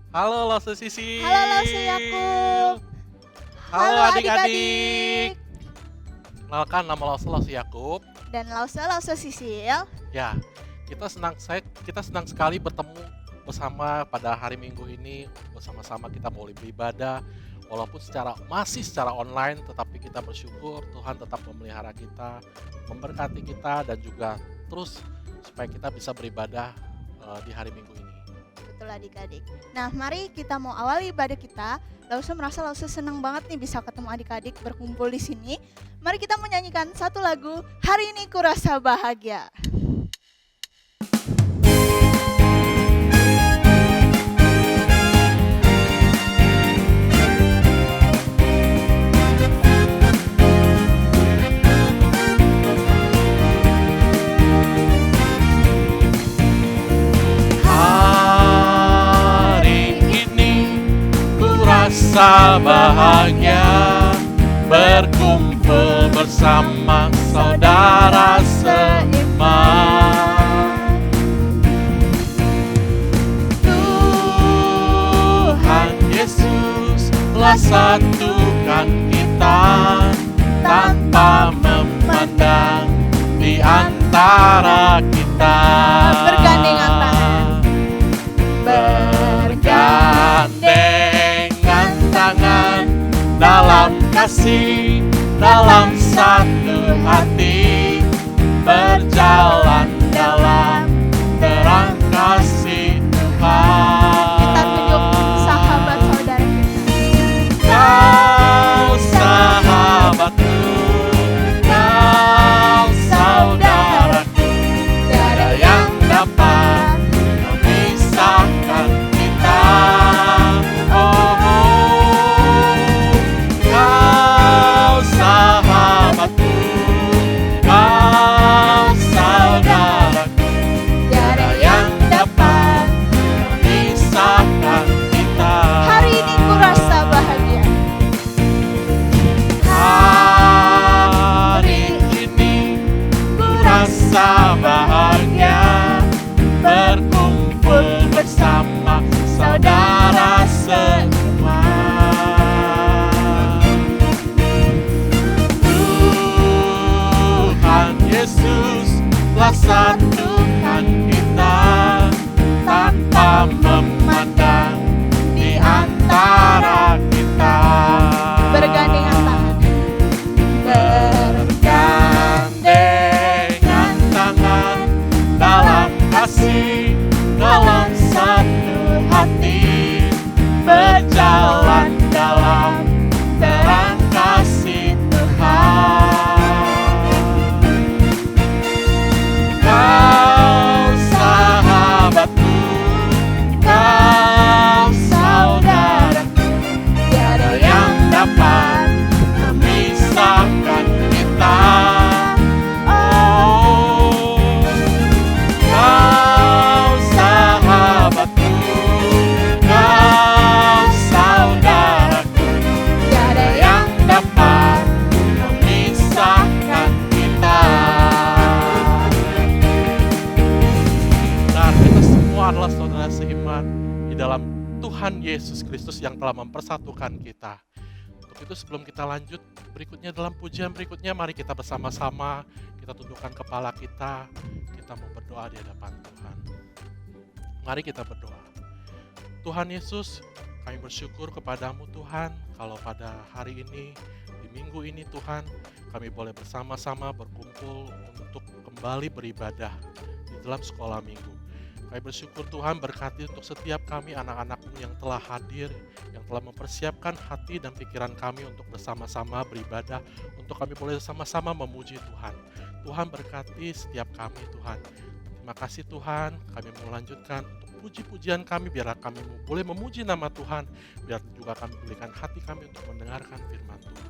Halo Lause Halo Lause Sisil. Yakub. Halo Halo adik-adik. adik-adik. Kenalkan nama Lause Yakub. Dan Lause Sisil. Ya, kita senang sekali bertemu bersama pada hari Minggu ini. Bersama-sama kita boleh beribadah. Walaupun masih secara online, tetapi kita bersyukur Tuhan tetap memelihara kita, memberkati kita, dan juga terus supaya kita bisa beribadah di hari Minggu ini. Betul adik-adik. Nah, mari kita mau awali ibadah kita. Lause senang banget nih bisa ketemu adik-adik berkumpul di sini. Mari kita menyanyikan satu lagu, Hari Ini Kurasa Bahagia. Rasa bahagia berkumpul bersama saudara seiman. Tuhan Yesus telah satukan kita tanpa memandang di antara kita. Bergandengan tangan. Bergandengan tangan dalam kasih, dalam satu hati, berjalan dalam terang kasih Tuhan. Kita tunjuk sahabat saudara kita. Kau sahabatku, kau saudaraku, tiada yang dapat memisahkan kita. Kau sahabatku, kau saudaraku, tiada yang dapat memisahkan kita. Hari ini kurasa bahagia. Hari ini kurasa bahagia berkumpul bersama saudara seiman. Tuhan Yesus telah satukan kita tanpa memandang di antara kita. Bergandengan tangan. Bergandengan tangan dalam kasih, dalam satu hati, berjalan dalam terang kasih Tuhan. Kau sahabatku, kau saudaraku, tiada yang dapat memisahkan kita. Oh, kau sahabatku, kau saudaraku, tiada yang dapat memisahkan kita. Nah, kita semua adalah saudara seiman di dalam Tuhan Yesus Kristus yang telah mempersatukan kita. Untuk itu sebelum kita lanjut berikutnya dalam pujian berikutnya, mari kita bersama-sama kita tundukkan kepala kita mau berdoa di hadapan Tuhan. Mari kita berdoa. Tuhan Yesus, kami bersyukur kepadamu Tuhan, kalau pada hari ini, di minggu ini Tuhan, kami boleh bersama-sama berkumpul untuk kembali beribadah di dalam sekolah minggu. Kami bersyukur Tuhan berkati untuk setiap kami anak-anak-Mu yang telah hadir, yang telah mempersiapkan hati dan pikiran kami untuk bersama-sama beribadah, untuk kami boleh sama-sama memuji Tuhan. Tuhan berkati setiap kami Tuhan. Terima kasih Tuhan, kami mau lanjutkan untuk puji-pujian kami, biar kami boleh memuji nama Tuhan, biar juga kami berikan hati kami untuk mendengarkan firman Tuhan.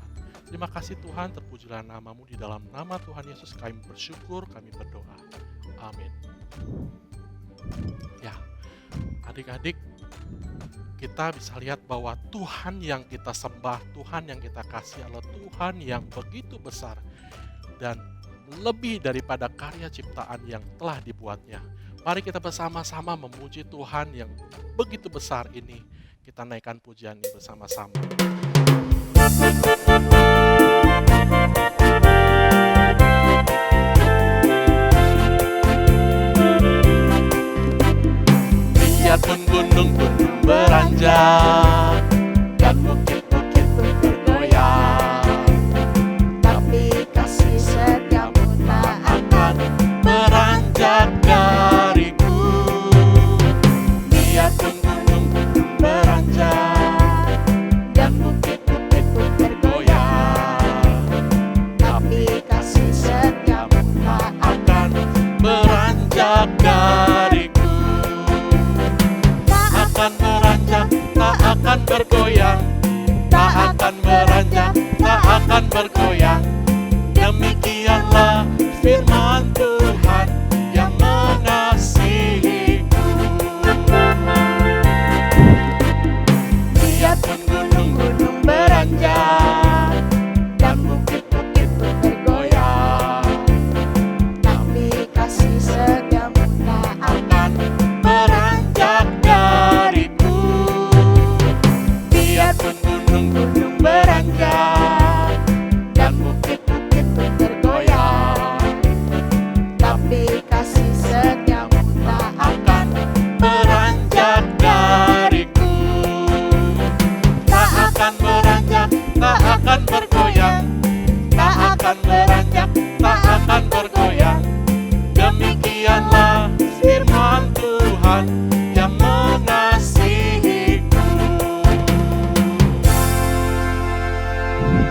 Terima kasih Tuhan, terpujilah nama-Mu, di dalam nama Tuhan Yesus kami bersyukur, kami berdoa. Amin. Ya, adik-adik, kita bisa lihat bahwa Tuhan yang kita sembah, Tuhan yang kita kasih adalah Tuhan yang begitu besar dan lebih daripada karya ciptaan yang telah dibuatnya. Mari kita bersama-sama memuji Tuhan yang begitu besar ini. Kita naikkan pujian ini bersama-sama. Biarpun gunung-gunung beranjak dan bukit-bukit pun bergoyang, Tapi kasih setiamu tak akan beranjak dariku. Biarpun gunung-gunung beranjak dan bukit-bukit pun bergoyang, tapi kasih setiamu tak akan beranjak dariku. Tak akan beranjak, tak akan bergoyang, tak akan beranjak, tak akan bergoyang. Demikianlah firman Tuhan yang mengasihiku. Biarpun gunung-gunung beranjak dan bukit-bukit pun bergoyang, tapi kasih setiamu tak akan beranjak dariku. Biarpun gunung-gunung beranjak dan bukit-bukit pun bergoyang, tapi kasih setiamu tak akan beranjak dariku. Tak akan beranjak, tak akan bergoyang, tak akan beranjak, tak akan bergoyang. Demikianlah firman Tuhan yang mengasihiku.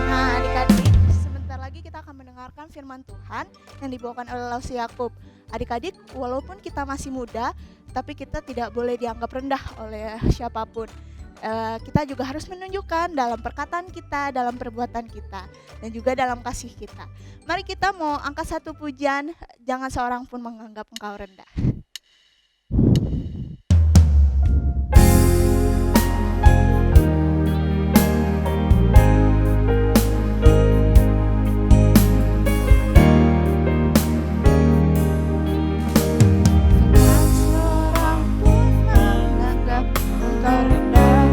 Nah, adik-adik, sebentar lagi kita akan mendengarkan firman Tuhan yang dibawakan oleh Lausi Yakub. Adik-adik, walaupun kita masih muda, tapi kita tidak boleh dianggap rendah oleh siapapun. Kita juga harus menunjukkan dalam perkataan kita, dalam perbuatan kita, dan juga dalam kasih kita. Mari kita mau angkat satu pujian, jangan seorang pun menganggap engkau rendah. Jangan seorang pun menganggap engkau rendah,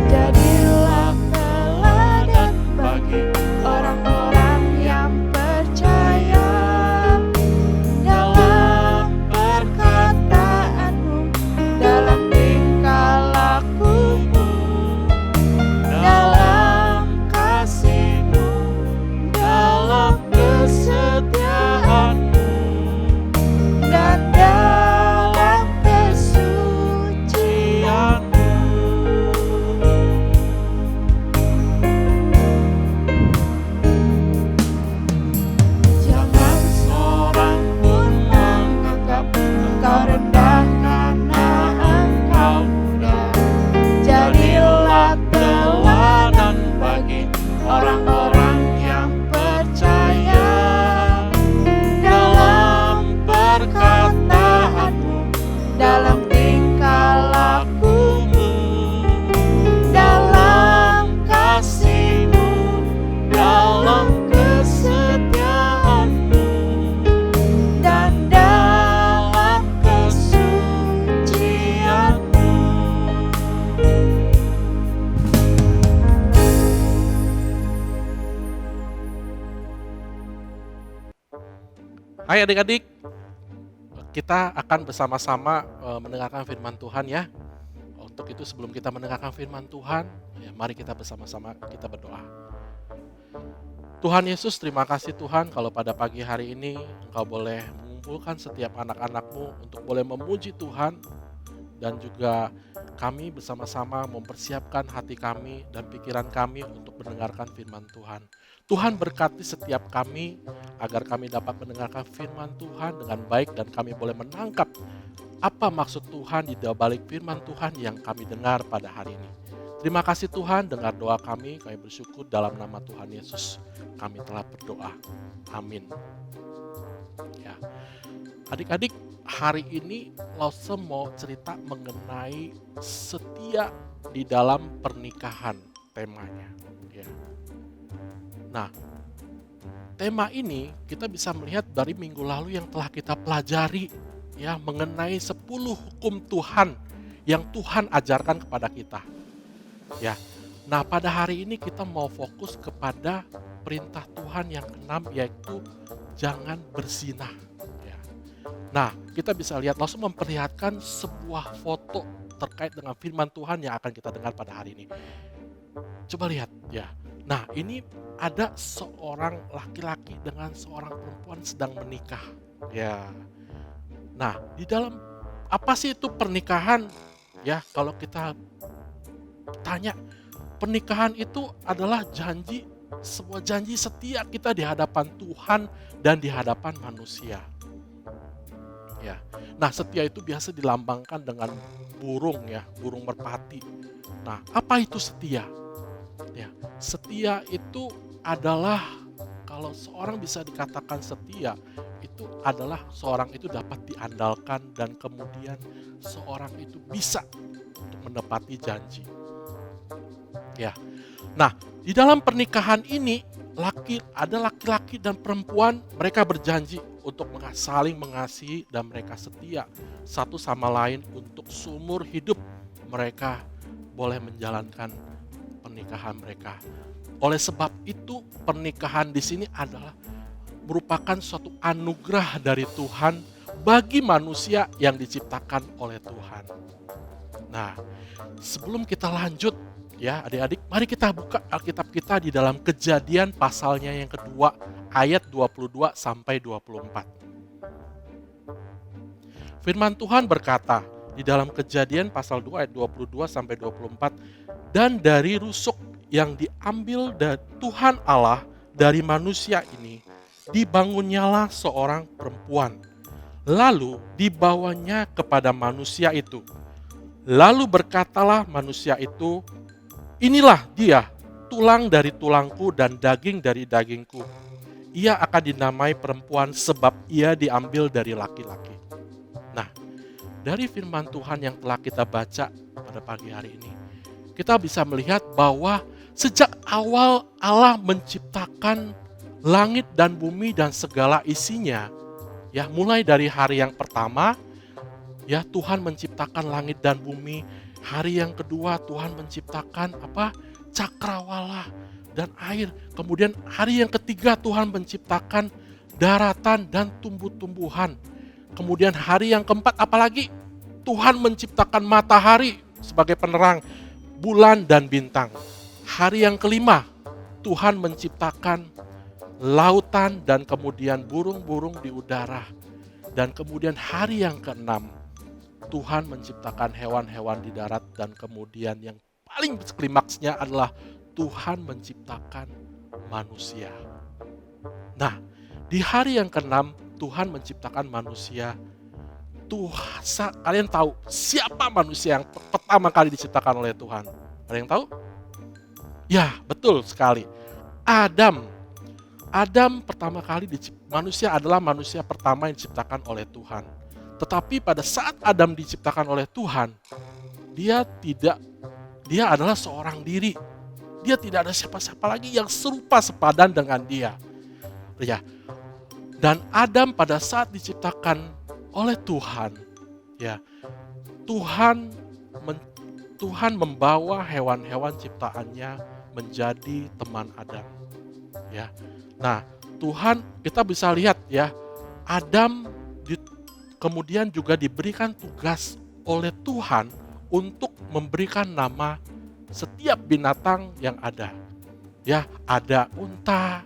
jadilah teladan bagi orang-orang yang percaya dalam perkataanmu, dalam tingkah lakumu, Dalam kasih-Mu, dalam kesetiaan-Mu, dan dalam kesucian-Mu. Jangan seorang pun menganggap engkau rendah karena engkau muda. Jadilah teladan bagi orang-orang yang percaya dalam perkataanmu, dalam tingkah lakumu, dalam kasih-Mu, dalam kesetiaan-Mu, dan dalam kesucian-Mu. Hai adik-adik, kita akan bersama-sama mendengarkan firman Tuhan ya. Untuk itu sebelum kita mendengarkan firman Tuhan, ya, mari kita bersama-sama kita berdoa. Tuhan Yesus, terima kasih Tuhan kalau pada pagi hari ini Engkau boleh mengumpulkan setiap anak-anak-Mu untuk boleh memuji Tuhan, dan juga kami bersama-sama mempersiapkan hati kami dan pikiran kami untuk mendengarkan firman Tuhan. Tuhan berkati setiap kami agar kami dapat mendengarkan firman Tuhan dengan baik dan kami boleh menangkap apa maksud Tuhan di balik firman Tuhan yang kami dengar pada hari ini. Terima kasih Tuhan, dengar doa kami bersyukur dalam nama Tuhan Yesus. Kami telah berdoa. Amin. Ya. Adik-adik, hari ini Lause mau cerita mengenai setia di dalam pernikahan temanya. Ya. Nah, tema ini kita bisa melihat dari minggu lalu yang telah kita pelajari ya mengenai 10 hukum Tuhan yang Tuhan ajarkan kepada kita. Ya. Nah, pada hari ini kita mau fokus kepada perintah Tuhan yang keenam, yaitu jangan berzinah. Ya. Nah, kita bisa lihat langsung memperlihatkan sebuah foto terkait dengan firman Tuhan yang akan kita dengar pada hari ini. Coba lihat ya. Nah, ini ada seorang laki-laki dengan seorang perempuan sedang menikah. Ya. Nah, di dalam apa sih itu pernikahan? Ya, kalau kita tanya, pernikahan itu adalah janji, sebuah janji setia kita di hadapan Tuhan dan di hadapan manusia. Ya. Nah, setia itu biasa dilambangkan dengan burung ya, burung merpati. Nah, apa itu setia? Ya, setia itu adalah kalau seorang bisa dikatakan setia, itu adalah seorang itu dapat diandalkan dan kemudian seorang itu bisa untuk menepati janji. Ya. Nah, di dalam pernikahan ini ada laki-laki dan perempuan, mereka berjanji untuk saling mengasihi dan mereka setia satu sama lain untuk seumur hidup mereka boleh menjalankan pernikahan mereka. Oleh sebab itu, pernikahan di sini adalah merupakan suatu anugerah dari Tuhan bagi manusia yang diciptakan oleh Tuhan. Nah, sebelum kita lanjut ya adik-adik, mari kita buka Alkitab kita di dalam Kejadian pasalnya yang kedua ayat 22 sampai 24. Firman Tuhan berkata di dalam Kejadian pasal 2 ayat 22 sampai 24, dan dari rusuk yang diambil dari Tuhan Allah dari manusia ini, dibangunnyalah seorang perempuan. Lalu dibawanya kepada manusia itu. Lalu berkatalah manusia itu, inilah dia, tulang dari tulangku dan daging dari dagingku. Ia akan dinamai perempuan sebab ia diambil dari laki-laki. Nah, dari firman Tuhan yang telah kita baca pada pagi hari ini, kita bisa melihat bahwa sejak awal Allah menciptakan langit dan bumi dan segala isinya, ya mulai dari hari yang pertama, ya Tuhan menciptakan langit dan bumi. Hari yang kedua Tuhan menciptakan cakrawala dan air. Kemudian hari yang ketiga Tuhan menciptakan daratan dan tumbuh-tumbuhan. Kemudian hari yang keempat apalagi? Tuhan menciptakan matahari sebagai penerang, bulan dan bintang. Hari yang kelima Tuhan menciptakan lautan dan kemudian burung-burung di udara. Dan kemudian hari yang keenam Tuhan menciptakan hewan-hewan di darat dan kemudian yang paling klimaksnya adalah Tuhan menciptakan manusia. Nah, di hari yang keenam Tuhan menciptakan manusia. Kalian tahu siapa manusia yang pertama kali diciptakan oleh Tuhan? Ada yang tahu? Ya, betul sekali. Adam. Adam pertama kali manusia adalah manusia pertama yang diciptakan oleh Tuhan. Tetapi pada saat Adam diciptakan oleh Tuhan, dia adalah seorang diri. Dia tidak ada siapa-siapa lagi yang serupa sepadan dengan dia. Ya. Dan Adam pada saat diciptakan oleh Tuhan, ya, Tuhan membawa hewan-hewan ciptaannya menjadi teman Adam. Ya. Nah, kita bisa lihat ya, Adam kemudian juga diberikan tugas oleh Tuhan untuk memberikan nama setiap binatang yang ada. Ya, ada unta.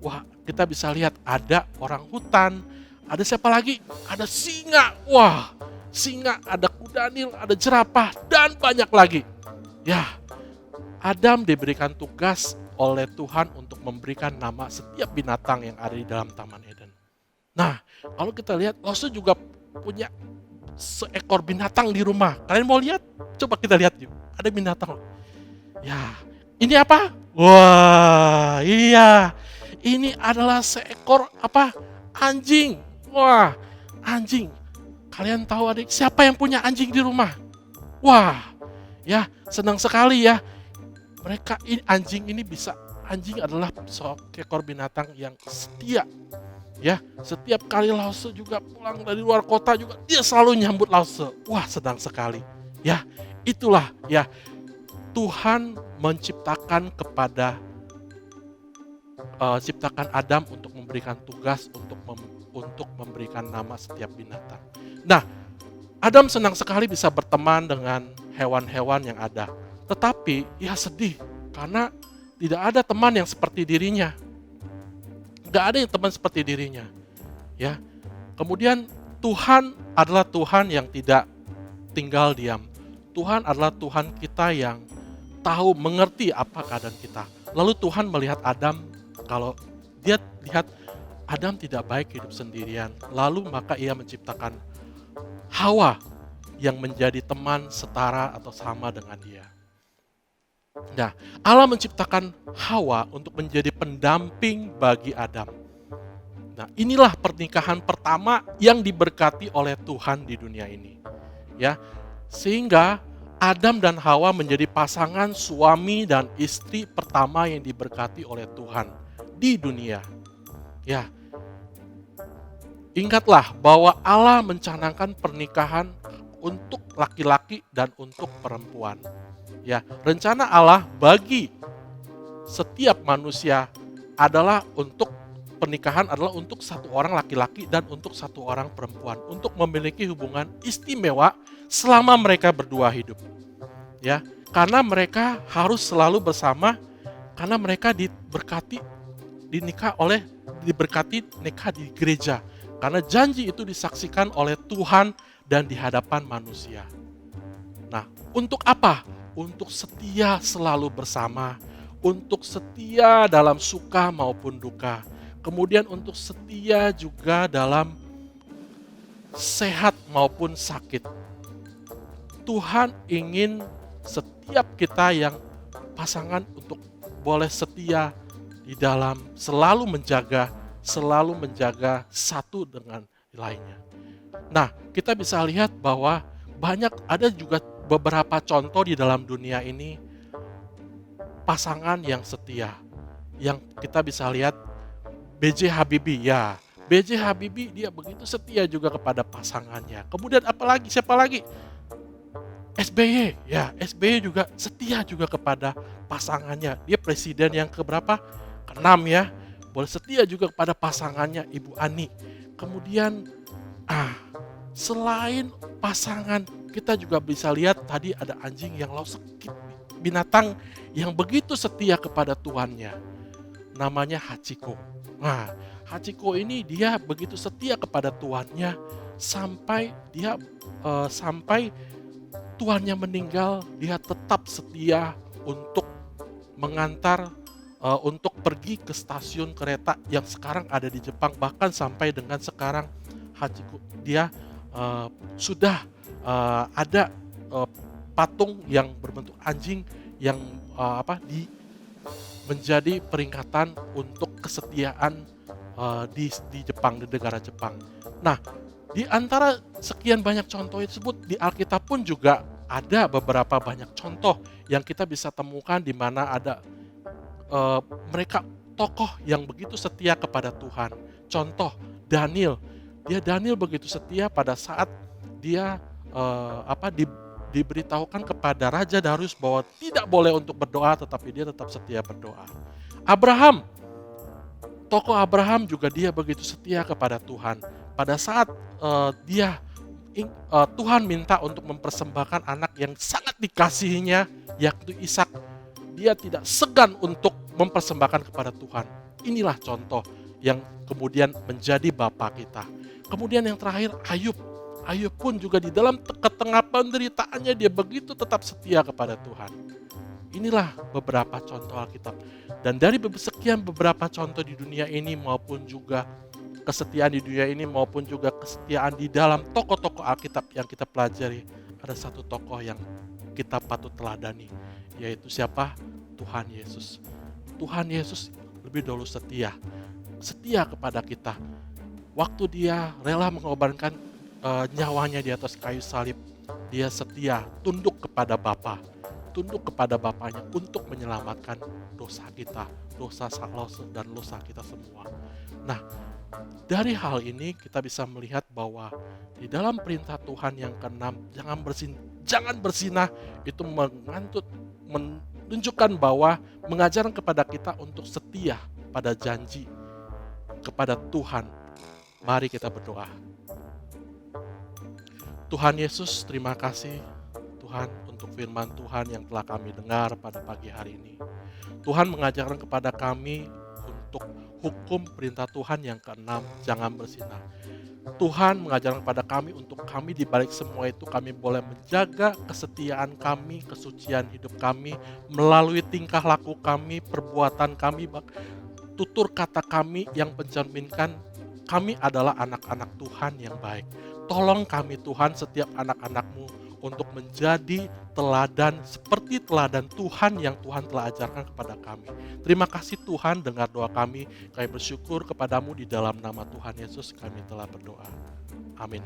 Wah, kita bisa lihat ada orang hutan. Ada siapa lagi? Ada singa. Wah, singa, ada kuda nil, ada jerapah dan banyak lagi. Ya, Adam diberikan tugas oleh Tuhan untuk memberikan nama setiap binatang yang ada di dalam Taman Eden. Nah, kalau kita lihat, Rasul juga punya seekor binatang di rumah. Kalian mau lihat? Coba kita lihat yuk. Ada binatang. Ya, ini apa? Wah, iya. Ini adalah seekor anjing. Wah, anjing. Kalian tahu adik, siapa yang punya anjing di rumah? Wah, ya senang sekali ya. Anjing ini bisa anjing adalah seekor binatang yang setia. Ya, setiap kali Lause juga pulang dari luar kota juga dia selalu nyambut Lause. Wah, sedang sekali. Ya, itulah ya Tuhan menciptakan ciptakan Adam untuk memberikan tugas untuk memberikan nama setiap binatang. Nah, Adam senang sekali bisa berteman dengan hewan-hewan yang ada. Tetapi ia sedih karena tidak ada teman yang seperti dirinya. Gak ada yang teman seperti dirinya. Ya. Kemudian Tuhan adalah Tuhan yang tidak tinggal diam. Tuhan adalah Tuhan kita yang tahu, mengerti apa keadaan kita. Lalu Tuhan melihat Adam, kalau dia lihat Adam tidak baik hidup sendirian. Lalu maka ia menciptakan Hawa yang menjadi teman setara atau sama dengan dia. Nah, Allah menciptakan Hawa untuk menjadi pendamping bagi Adam. Nah, inilah pernikahan pertama yang diberkati oleh Tuhan di dunia ini. Ya, sehingga Adam dan Hawa menjadi pasangan suami dan istri pertama yang diberkati oleh Tuhan di dunia. Ya, ingatlah bahwa Allah mencanangkan pernikahan untuk laki-laki dan untuk perempuan. Ya, rencana Allah bagi setiap manusia adalah pernikahan adalah untuk satu orang laki-laki dan untuk satu orang perempuan untuk memiliki hubungan istimewa selama mereka berdua hidup. Ya, karena mereka harus selalu bersama karena mereka diberkati nikah di gereja. Karena janji itu disaksikan oleh Tuhan dan di hadapan manusia. Nah, untuk apa? Untuk setia selalu bersama, untuk setia dalam suka maupun duka. Kemudian untuk setia juga dalam sehat maupun sakit. Tuhan ingin setiap kita yang pasangan untuk boleh setia di dalam selalu menjaga satu dengan lainnya. Nah, kita bisa lihat bahwa ada juga beberapa contoh di dalam dunia ini pasangan yang setia. Yang kita bisa lihat B.J. Habibie, ya. B.J. Habibie dia begitu setia juga kepada pasangannya. Kemudian siapa lagi? SBY, ya. SBY juga setia juga kepada pasangannya. Dia presiden yang keberapa? Ke-6 ya. Boleh setia juga kepada pasangannya Ibu Ani. Kemudian selain pasangan, kita juga bisa lihat tadi ada anjing yang binatang yang begitu setia kepada tuannya. Namanya Hachiko. Nah, Hachiko ini dia begitu setia kepada tuannya sampai tuannya meninggal, dia tetap setia untuk mengantar untuk pergi ke stasiun kereta yang sekarang ada di Jepang, bahkan sampai dengan sekarang Hachiko dia sudah ada patung yang berbentuk anjing yang menjadi peringatan untuk kesetiaan di Jepang, di negara Jepang. Nah, di antara sekian banyak contoh tersebut di Alkitab pun juga ada beberapa banyak contoh yang kita bisa temukan di mana ada mereka tokoh yang begitu setia kepada Tuhan. Contoh Daniel begitu setia pada saat dia diberitahukan kepada Raja Darius bahwa tidak boleh untuk berdoa, tetapi dia tetap setia berdoa. Tokoh Abraham juga dia begitu setia kepada Tuhan. Pada saat Tuhan minta untuk mempersembahkan anak yang sangat dikasihinya, yaitu Ishak, dia tidak segan untuk mempersembahkan kepada Tuhan. Inilah contoh yang kemudian menjadi bapa kita. Kemudian yang terakhir Ayub pun juga di dalam tengah penderitaannya dia begitu tetap setia kepada Tuhan. Inilah beberapa contoh Alkitab. Dan dari sekian beberapa contoh di dunia ini maupun juga kesetiaan di dunia ini maupun juga kesetiaan di dalam tokoh-tokoh Alkitab yang kita pelajari, ada satu tokoh yang kita patut teladani, yaitu siapa? Tuhan Yesus. Tuhan Yesus lebih dahulu setia kepada kita. Waktu dia rela mengorbankan nyawanya di atas kayu salib, dia setia, tunduk kepada Bapa. tunduk kepada Bapaknya untuk menyelamatkan dosa kita, dosa salah dan dosa kita semua. Nah, dari hal ini kita bisa melihat bahwa di dalam perintah Tuhan yang keenam, jangan berzinah, itu menunjukkan bahwa mengajarkan kepada kita untuk setia pada janji kepada Tuhan. Mari kita berdoa. Tuhan Yesus, terima kasih Tuhan untuk firman Tuhan yang telah kami dengar pada pagi hari ini. Tuhan mengajarkan kepada kami untuk hukum perintah Tuhan yang keenam, jangan berzinah. Tuhan mengajarkan kepada kami untuk kami di balik semua itu kami boleh menjaga kesetiaan kami, kesucian hidup kami melalui tingkah laku kami, perbuatan kami, tutur kata kami yang mencerminkan kami adalah anak-anak Tuhan yang baik. Tolong kami Tuhan, setiap anak-anak-Mu untuk menjadi teladan seperti teladan Tuhan yang Tuhan telah ajarkan kepada kami. Terima kasih Tuhan, dengar doa kami. Kami bersyukur kepadamu di dalam nama Tuhan Yesus kami telah berdoa. Amin.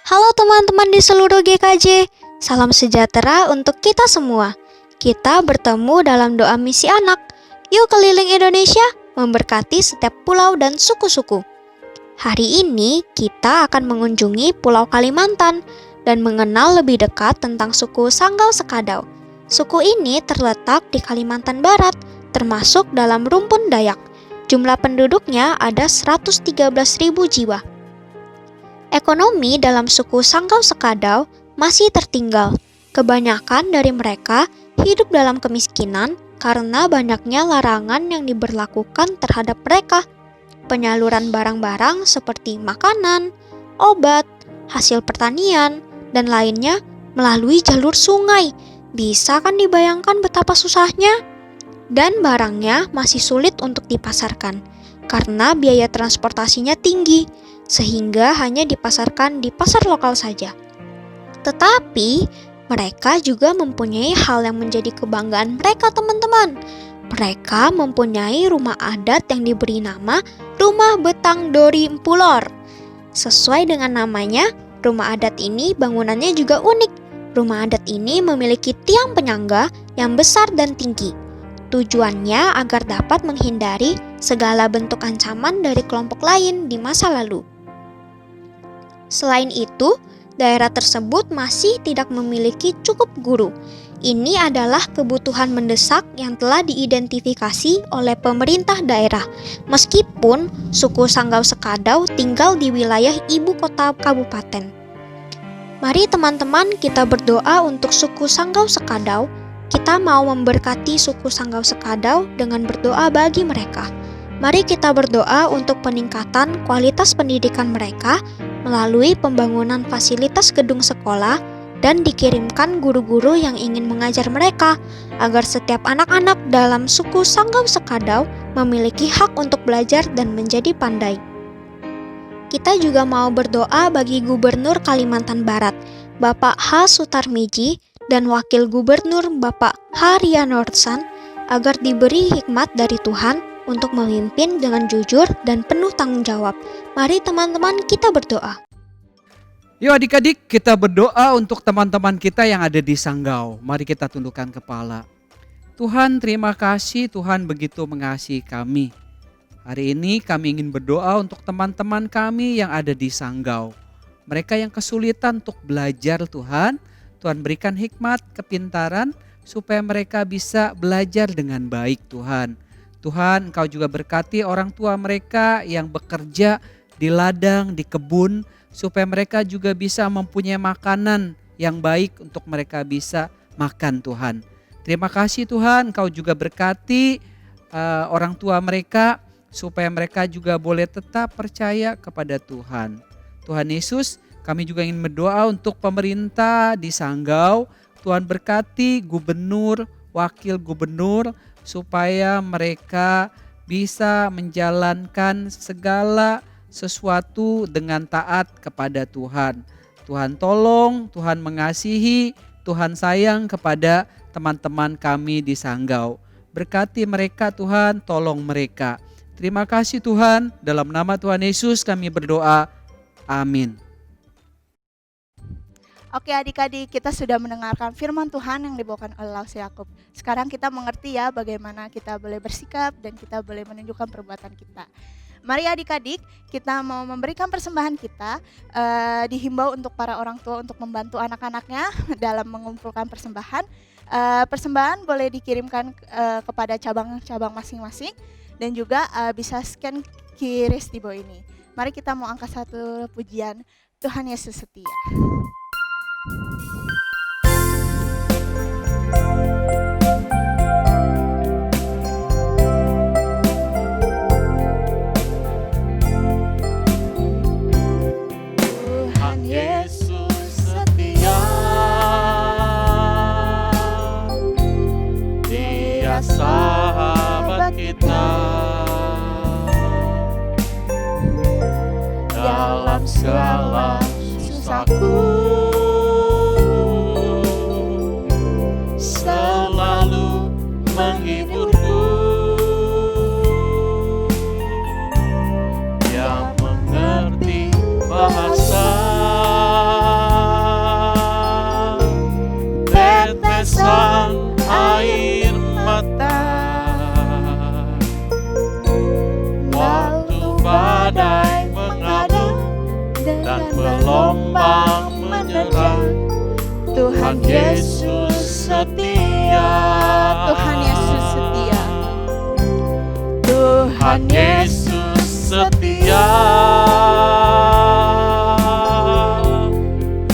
Halo teman-teman di seluruh GKJ, salam sejahtera untuk kita semua. Kita bertemu dalam doa misi anak. Yuk keliling Indonesia, memberkati setiap pulau dan suku-suku. Hari ini kita akan mengunjungi Pulau Kalimantan dan mengenal lebih dekat tentang suku Sanggau Sekadau. Suku ini terletak di Kalimantan Barat, termasuk dalam rumpun Dayak. Jumlah penduduknya ada 113.000 jiwa. Ekonomi dalam suku Sanggau Sekadau masih tertinggal. Kebanyakan dari mereka hidup dalam kemiskinan karena banyaknya larangan yang diberlakukan terhadap mereka. Penyaluran barang-barang seperti makanan, obat, hasil pertanian, dan lainnya melalui jalur sungai. Bisa kan dibayangkan betapa susahnya? Dan barangnya masih sulit untuk dipasarkan karena biaya transportasinya tinggi, sehingga hanya dipasarkan di pasar lokal saja. Tetapi mereka juga mempunyai hal yang menjadi kebanggaan mereka, teman-teman. Mereka mempunyai rumah adat yang diberi nama Rumah Betang Dori Empulor. Sesuai dengan namanya, rumah adat ini bangunannya juga unik. Rumah adat ini memiliki tiang penyangga yang besar dan tinggi. Tujuannya agar dapat menghindari segala bentuk ancaman dari kelompok lain di masa lalu. Selain itu, daerah tersebut masih tidak memiliki cukup guru. Ini adalah kebutuhan mendesak yang telah diidentifikasi oleh pemerintah daerah. Meskipun suku Sanggau Sekadau tinggal di wilayah ibu kota kabupaten. Mari teman-teman kita berdoa untuk suku Sanggau Sekadau. Kita mau memberkati suku Sanggau Sekadau dengan berdoa bagi mereka. Mari kita berdoa untuk peningkatan kualitas pendidikan mereka melalui pembangunan fasilitas gedung sekolah dan dikirimkan guru-guru yang ingin mengajar mereka agar setiap anak-anak dalam suku Sanggau Sekadau memiliki hak untuk belajar dan menjadi pandai. Kita juga mau berdoa bagi Gubernur Kalimantan Barat, Bapak H. Sutarmiji, dan Wakil Gubernur Bapak H. Rianursan agar diberi hikmat dari Tuhan untuk memimpin dengan jujur dan penuh tanggung jawab. Mari teman-teman kita berdoa. Yuk adik-adik kita berdoa untuk teman-teman kita yang ada di Sanggau. Mari kita tundukkan kepala. Tuhan terima kasih, Tuhan begitu mengasihi kami. Hari ini kami ingin berdoa untuk teman-teman kami yang ada di Sanggau. Mereka yang kesulitan untuk belajar Tuhan. Tuhan berikan hikmat, kepintaran supaya mereka bisa belajar dengan baik Tuhan. Tuhan Engkau juga berkati orang tua mereka yang bekerja di ladang, di kebun, supaya mereka juga bisa mempunyai makanan yang baik untuk mereka bisa makan Tuhan. Terima kasih Tuhan, Engkau juga berkati orang tua mereka supaya mereka juga boleh tetap percaya kepada Tuhan. Tuhan Yesus, kami juga ingin berdoa untuk pemerintah di Sanggau. Tuhan berkati gubernur, wakil gubernur, supaya mereka bisa menjalankan segala sesuatu dengan taat kepada Tuhan. Tuhan tolong, Tuhan mengasihi, Tuhan sayang kepada teman-teman kami di Sanggau. Berkati mereka Tuhan, tolong mereka. Terima kasih Tuhan, dalam nama Tuhan Yesus kami berdoa. Amin. Oke adik-adik, kita sudah mendengarkan firman Tuhan yang dibawakan oleh Laus Yakub. Sekarang kita mengerti ya bagaimana kita boleh bersikap dan kita boleh menunjukkan perbuatan kita. Mari adik-adik, kita mau memberikan persembahan kita, dihimbau untuk para orang tua untuk membantu anak-anaknya dalam mengumpulkan persembahan. Persembahan boleh dikirimkan kepada cabang-cabang masing-masing dan juga bisa scan QRIS di bawah ini. Mari kita mau angkat satu pujian, Tuhan Yesus setia. Tuhan Yesus setia, Dia sahabat kita. Dalam segala susahku selalu menghiburku. Dia mengerti bahasa tetesan air mata waktu badai mengadang dan gelombang menyerang. Tuhan Yesus setia, Tuhan Yesus setia. Tuhan Yesus setia,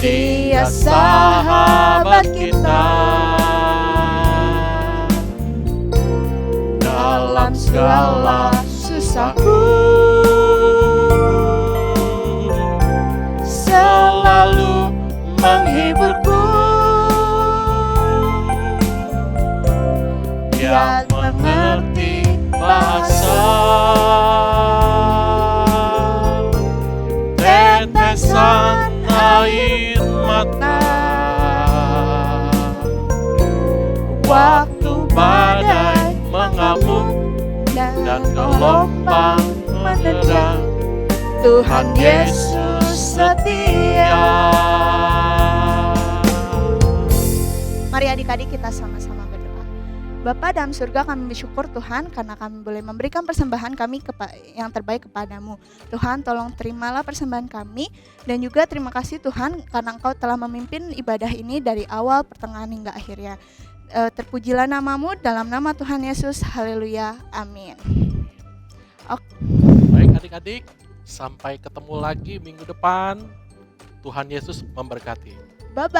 Dia sahabat kita. Dalam segala susahku selalu menghiburku. Dia mengerti bahasa tetesan air mata waktu badai mengamuk dan gelombang menerjang. Tuhan Yesus setia. Mari adik-adik kita sama-sama berdoa. Bapa dalam surga, kami bersyukur Tuhan karena kami boleh memberikan persembahan kami yang terbaik kepadamu. Tuhan tolong terimalah persembahan kami dan juga terima kasih Tuhan karena Engkau telah memimpin ibadah ini dari awal, pertengahan hingga akhirnya. Terpujilah namamu dalam nama Tuhan Yesus. Haleluya. Amin. Baik adik-adik, sampai ketemu lagi minggu depan. Tuhan Yesus memberkati. Bye-bye.